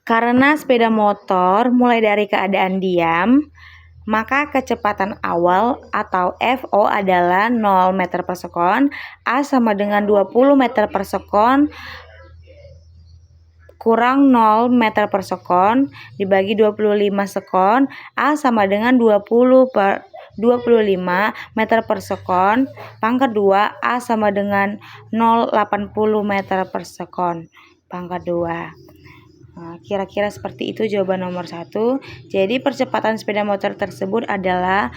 Karena sepeda motor mulai dari keadaan diam, maka kecepatan awal atau FO adalah 0 meter per sekon, A sama dengan 20 meter per sekon, kurang 0 meter per sekon, dibagi 25 sekon, A sama dengan 25 meter per sekon, pangkat 2, A sama dengan 0,80 meter per sekon, pangkat 2. Nah, kira-kira seperti itu jawaban nomor 1. Jadi percepatan sepeda motor tersebut adalah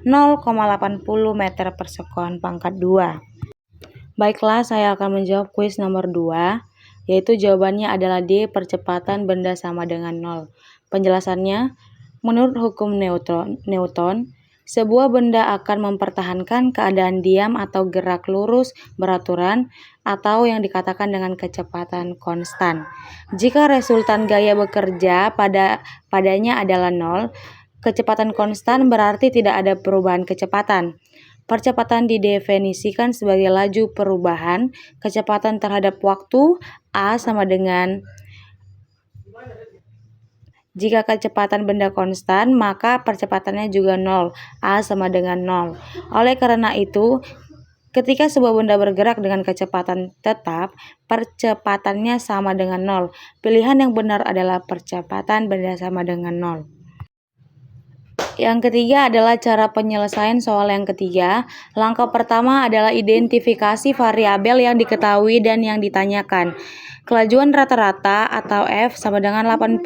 0,80 meter per sekon pangkat 2. Baiklah, saya akan menjawab kuis nomor 2, yaitu jawabannya adalah D, percepatan benda sama dengan 0. Penjelasannya, menurut hukum Newton, sebuah benda akan mempertahankan keadaan diam atau gerak lurus beraturan atau yang dikatakan dengan kecepatan konstan. Jika resultan gaya bekerja padanya adalah 0, kecepatan konstan berarti tidak ada perubahan kecepatan. Percepatan didefinisikan sebagai laju perubahan kecepatan terhadap waktu A sama dengan, jika kecepatan benda konstan, maka percepatannya juga 0, A sama dengan 0. Oleh karena itu, ketika sebuah benda bergerak dengan kecepatan tetap, percepatannya sama dengan 0. Pilihan yang benar adalah percepatan benda sama dengan 0. Yang ketiga adalah cara penyelesaian soal yang ketiga. Langkah pertama adalah identifikasi variabel yang diketahui dan yang ditanyakan. Kelajuan rata-rata atau F sama dengan 80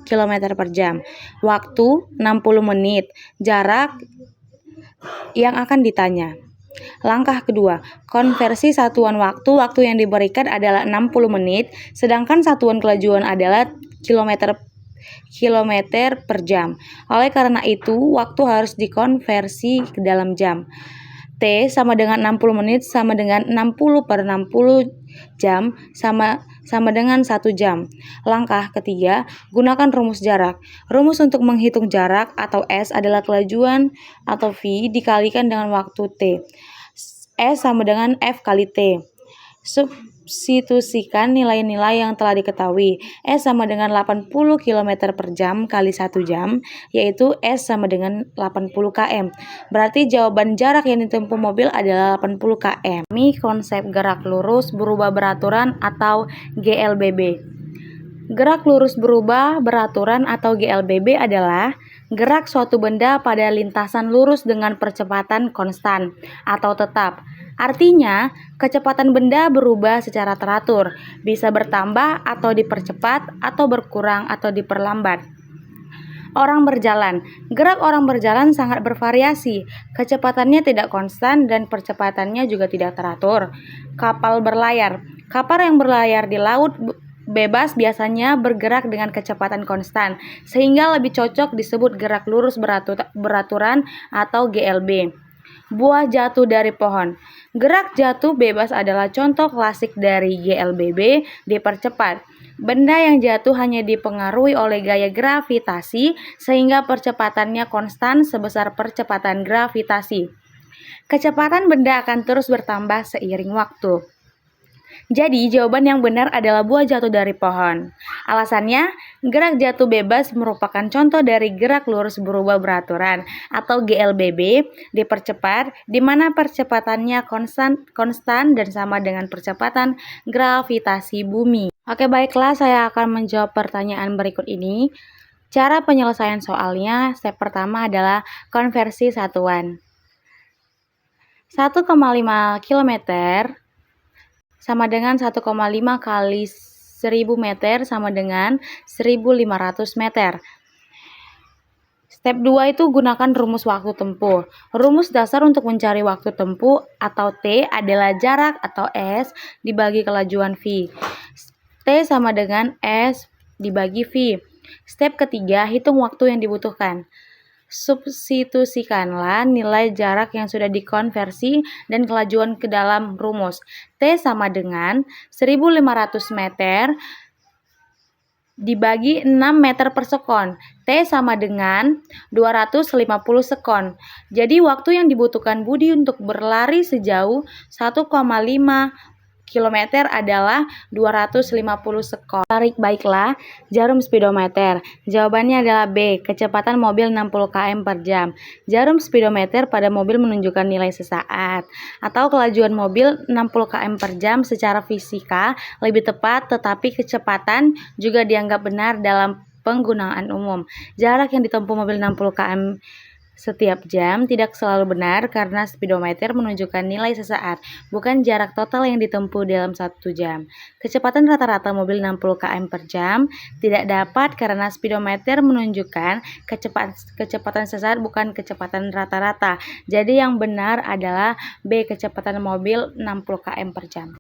km per jam. Waktu 60 menit. Jarak yang akan ditanya. Langkah kedua, konversi satuan waktu. Waktu yang diberikan adalah 60 menit, sedangkan satuan kelajuan adalah kilometer per jam. Oleh karena itu, waktu harus dikonversi ke dalam jam. T sama dengan 60 menit sama dengan 60 per 60 jam sama dengan 1 jam. Langkah ketiga, gunakan rumus jarak. Rumus untuk menghitung jarak atau S adalah kelajuan atau V dikalikan dengan waktu T. S sama dengan F kali T. Substitusikan nilai-nilai yang telah diketahui. S sama dengan 80 km per jam kali 1 jam, yaitu S sama dengan 80 km. Berarti jawaban jarak yang ditempuh mobil adalah 80 km. Ini konsep gerak lurus berubah beraturan atau GLBB. Gerak lurus berubah beraturan atau GLBB adalah gerak suatu benda pada lintasan lurus dengan percepatan konstan atau tetap. Artinya, kecepatan benda berubah secara teratur, bisa bertambah atau dipercepat, atau berkurang atau diperlambat. Orang berjalan. Gerak orang berjalan sangat bervariasi. Kecepatannya tidak konstan dan percepatannya juga tidak teratur. Kapal berlayar. Kapal yang berlayar di laut bebas biasanya bergerak dengan kecepatan konstan, sehingga lebih cocok disebut gerak lurus beraturan atau GLB. Buah jatuh dari pohon. Gerak jatuh bebas adalah contoh klasik dari GLBB dipercepat. Benda yang jatuh hanya dipengaruhi oleh gaya gravitasi sehingga percepatannya konstan sebesar percepatan gravitasi. Kecepatan benda akan terus bertambah seiring waktu. Jadi, jawaban yang benar adalah buah jatuh dari pohon. Alasannya, gerak jatuh bebas merupakan contoh dari gerak lurus berubah beraturan atau GLBB dipercepat, di mana percepatannya konstan dan sama dengan percepatan gravitasi bumi. Oke, baiklah, saya akan menjawab pertanyaan berikut ini. Cara penyelesaian soalnya, step pertama adalah konversi satuan. 1,5 km sama dengan 1,5 kali 1000 meter sama dengan 1500 meter. Step 2 itu gunakan rumus waktu tempuh. Rumus dasar untuk mencari waktu tempuh atau T adalah jarak atau S dibagi kelajuan V. T sama dengan S dibagi V. Step ketiga, hitung waktu yang dibutuhkan. Substitusikanlah nilai jarak yang sudah dikonversi dan kelajuan ke dalam rumus. T sama dengan 1500 meter dibagi 6 meter per sekon. T sama dengan 250 sekon. Jadi waktu yang dibutuhkan Budi untuk berlari sejauh 1,5 km adalah 250 skor. Baiklah, jarum speedometer. Jawabannya adalah B, kecepatan mobil 60 km per jam. Jarum speedometer pada mobil menunjukkan nilai sesaat atau kelajuan mobil 60 km per jam secara fisika lebih tepat, tetapi kecepatan juga dianggap benar dalam penggunaan umum. Jarak yang ditempuh mobil 60 km setiap jam tidak selalu benar karena speedometer menunjukkan nilai sesaat, bukan jarak total yang ditempuh dalam 1 jam. Kecepatan rata-rata mobil 60 km per jam tidak dapat karena speedometer menunjukkan kecepatan sesaat bukan kecepatan rata-rata. Jadi yang benar adalah B, kecepatan mobil 60 km per jam.